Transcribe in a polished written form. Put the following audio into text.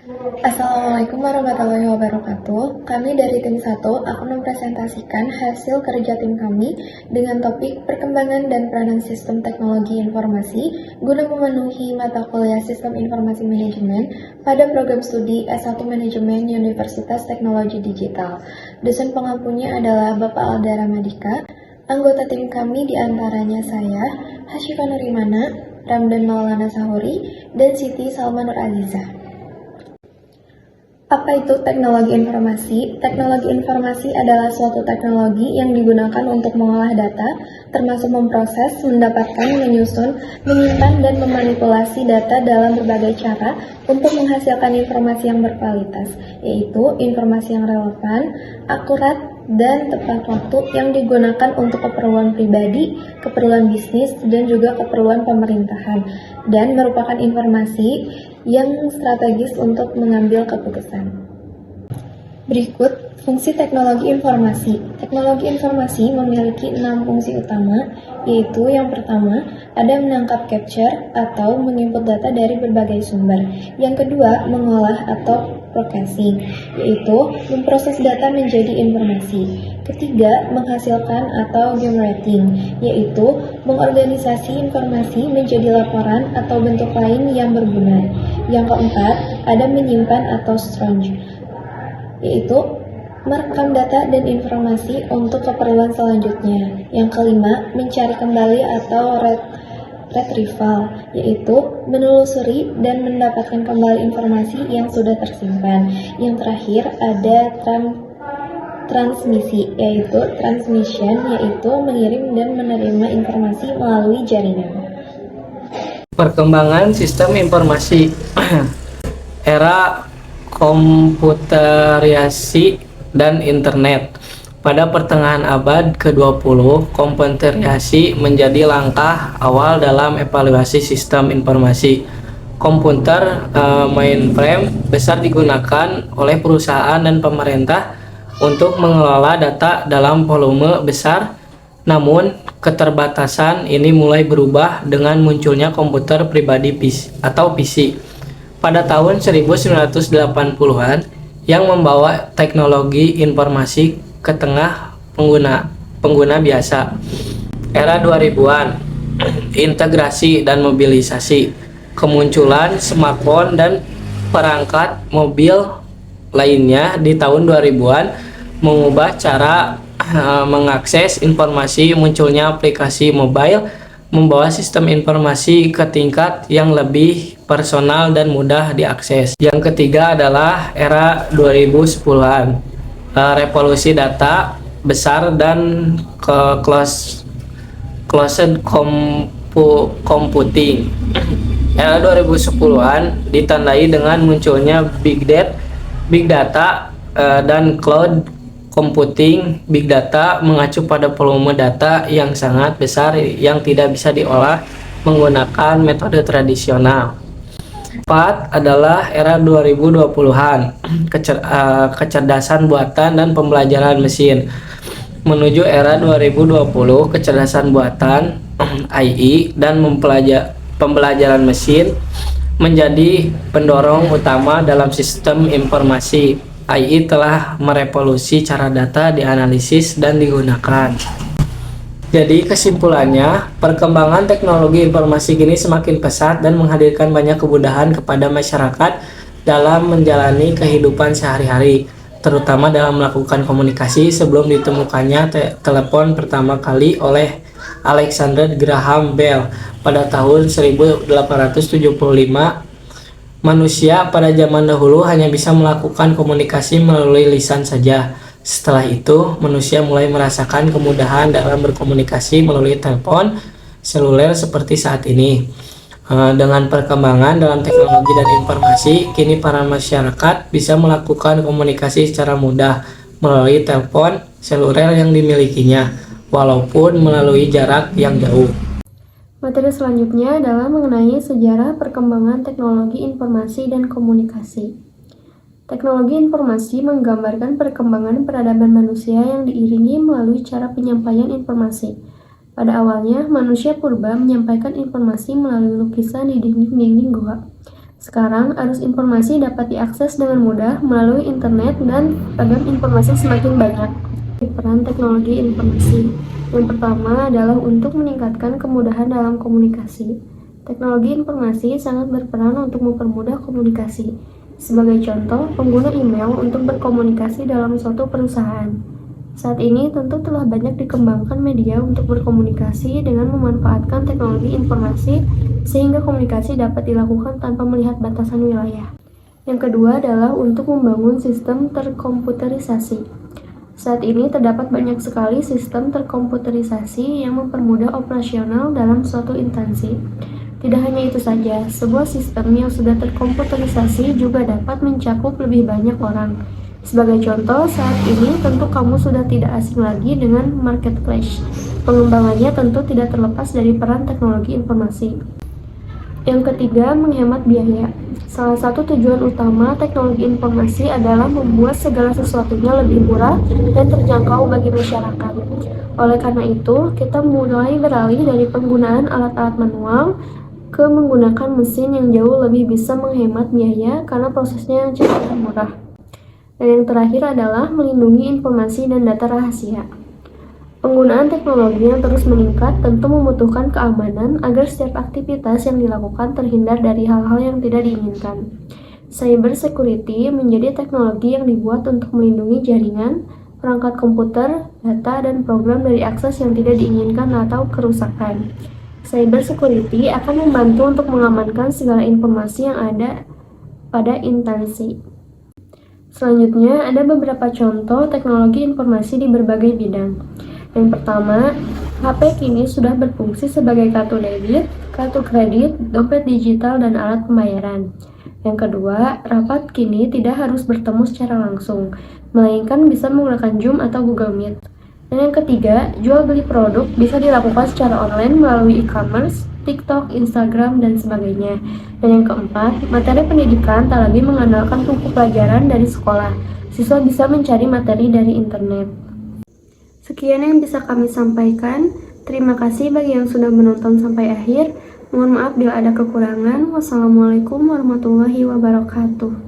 Assalamualaikum warahmatullahi wabarakatuh. Kami dari tim 1 akan mempresentasikan hasil kerja tim kami dengan topik perkembangan dan peranan sistem teknologi informasi guna memenuhi mata kuliah Sistem Informasi Manajemen pada program studi S1 Manajemen Universitas Teknologi Digital. Dosen pengampunya adalah Bapak Alda Ramadika. Anggota tim kami diantaranya saya, Hasyifa Nurimana, Ramdan Maulana Sahuri, dan Siti Salma Nur Azizah. Apa itu teknologi informasi? Teknologi informasi adalah suatu teknologi yang digunakan untuk mengolah data, termasuk memproses, mendapatkan, menyusun, menyimpan, dan memanipulasi data dalam berbagai cara untuk menghasilkan informasi yang berkualitas, yaitu informasi yang relevan, akurat, dan tepat waktu yang digunakan untuk keperluan pribadi, keperluan bisnis, dan juga keperluan pemerintahan, dan merupakan informasi yang strategis untuk mengambil keputusan. Berikut fungsi teknologi informasi. Teknologi informasi memiliki 6 fungsi utama, yaitu yang pertama, ada menangkap capture atau menginput data dari berbagai sumber. Yang kedua, mengolah atau processing, yaitu memproses data menjadi informasi. Ketiga, menghasilkan atau generating, yaitu mengorganisasi informasi menjadi laporan atau bentuk lain yang berguna. Yang keempat, ada menyimpan atau storage, yaitu merekam data dan informasi untuk keperluan selanjutnya. Yang kelima, mencari kembali atau retrieval, yaitu menelusuri dan mendapatkan kembali informasi yang sudah tersimpan. Yang terakhir, ada transmisi, yaitu transmission, yaitu mengirim dan menerima informasi melalui jaringan. Perkembangan sistem informasi era komputeriasi dan internet. Pada pertengahan abad ke-20, komputeriasi menjadi langkah awal dalam evaluasi sistem informasi. Komputer mainframe besar digunakan oleh perusahaan dan pemerintah untuk mengelola data dalam volume besar. Namun, keterbatasan ini mulai berubah dengan munculnya komputer pribadi atau PC pada tahun 1980-an yang membawa teknologi informasi ke tengah pengguna biasa. Era 2000-an, integrasi dan mobilisasi, kemunculan smartphone dan perangkat mobil lainnya di tahun 2000-an mengubah cara mengakses informasi. Munculnya aplikasi mobile membawa sistem informasi ke tingkat yang lebih personal dan mudah diakses. Yang ketiga adalah era 2010-an, revolusi data besar dan closed computing. Era 2010-an ditandai dengan munculnya big data dan cloud computing. Big data mengacu pada volume data yang sangat besar yang tidak bisa diolah menggunakan metode tradisional. 4 adalah era 2020-an, kecerdasan buatan dan pembelajaran mesin. Menuju era 2020, kecerdasan buatan AI dan pembelajaran mesin menjadi pendorong utama dalam sistem informasi. AI telah merevolusi cara data dianalisis dan digunakan. Jadi kesimpulannya, perkembangan teknologi informasi kini semakin pesat dan menghadirkan banyak kemudahan kepada masyarakat dalam menjalani kehidupan sehari-hari, terutama dalam melakukan komunikasi. Sebelum ditemukannya telepon pertama kali oleh Alexander Graham Bell pada tahun 1875, manusia pada zaman dahulu hanya bisa melakukan komunikasi melalui lisan saja. Setelah itu, manusia mulai merasakan kemudahan dalam berkomunikasi melalui telepon seluler seperti saat ini. Dengan perkembangan dalam teknologi dan informasi, kini para masyarakat bisa melakukan komunikasi secara mudah melalui telepon seluler yang dimilikinya, walaupun melalui jarak yang jauh. Materi selanjutnya adalah mengenai sejarah perkembangan teknologi informasi dan komunikasi. Teknologi informasi menggambarkan perkembangan peradaban manusia yang diiringi melalui cara penyampaian informasi. Pada awalnya, manusia purba menyampaikan informasi melalui lukisan di dinding-dinding gua. Sekarang, arus informasi dapat diakses dengan mudah melalui internet dan ragam informasi semakin banyak. Peran teknologi informasi. Yang pertama adalah untuk meningkatkan kemudahan dalam komunikasi. Teknologi informasi sangat berperan untuk mempermudah komunikasi. Sebagai contoh, pengguna email untuk berkomunikasi dalam suatu perusahaan. Saat ini tentu telah banyak dikembangkan media untuk berkomunikasi dengan memanfaatkan teknologi informasi sehingga komunikasi dapat dilakukan tanpa melihat batasan wilayah. Yang kedua adalah untuk membangun sistem terkomputerisasi. Saat ini terdapat banyak sekali sistem terkomputerisasi yang mempermudah operasional dalam suatu instansi. Tidak hanya itu saja, sebuah sistem yang sudah terkomputerisasi juga dapat mencakup lebih banyak orang. Sebagai contoh, saat ini tentu kamu sudah tidak asing lagi dengan marketplace. Pengembangannya tentu tidak terlepas dari peran teknologi informasi. Yang ketiga, menghemat biaya. Salah satu tujuan utama teknologi informasi adalah membuat segala sesuatunya lebih murah dan terjangkau bagi masyarakat. Oleh karena itu, kita mulai beralih dari penggunaan alat-alat manual ke menggunakan mesin yang jauh lebih bisa menghemat biaya karena prosesnya yang cepat dan murah. Dan yang terakhir adalah melindungi informasi dan data rahasia. Penggunaan teknologi yang terus meningkat tentu membutuhkan keamanan agar setiap aktivitas yang dilakukan terhindar dari hal-hal yang tidak diinginkan. Cyber security menjadi teknologi yang dibuat untuk melindungi jaringan, perangkat komputer, data, dan program dari akses yang tidak diinginkan atau kerusakan. Cyber security akan membantu untuk mengamankan segala informasi yang ada pada instansi. Selanjutnya, ada beberapa contoh teknologi informasi di berbagai bidang. Yang pertama, HP kini sudah berfungsi sebagai kartu debit, kartu kredit, dompet digital, dan alat pembayaran. Yang kedua, rapat kini tidak harus bertemu secara langsung, melainkan bisa menggunakan Zoom atau Google Meet. Dan yang ketiga, jual beli produk bisa dilakukan secara online melalui e-commerce, TikTok, Instagram, dan sebagainya. Dan yang keempat, materi pendidikan tak lagi mengandalkan buku pelajaran dari sekolah. Siswa bisa mencari materi dari internet. Sekian yang bisa kami sampaikan. Terima kasih bagi yang sudah menonton sampai akhir. Mohon maaf bila ada kekurangan. Wassalamualaikum warahmatullahi wabarakatuh.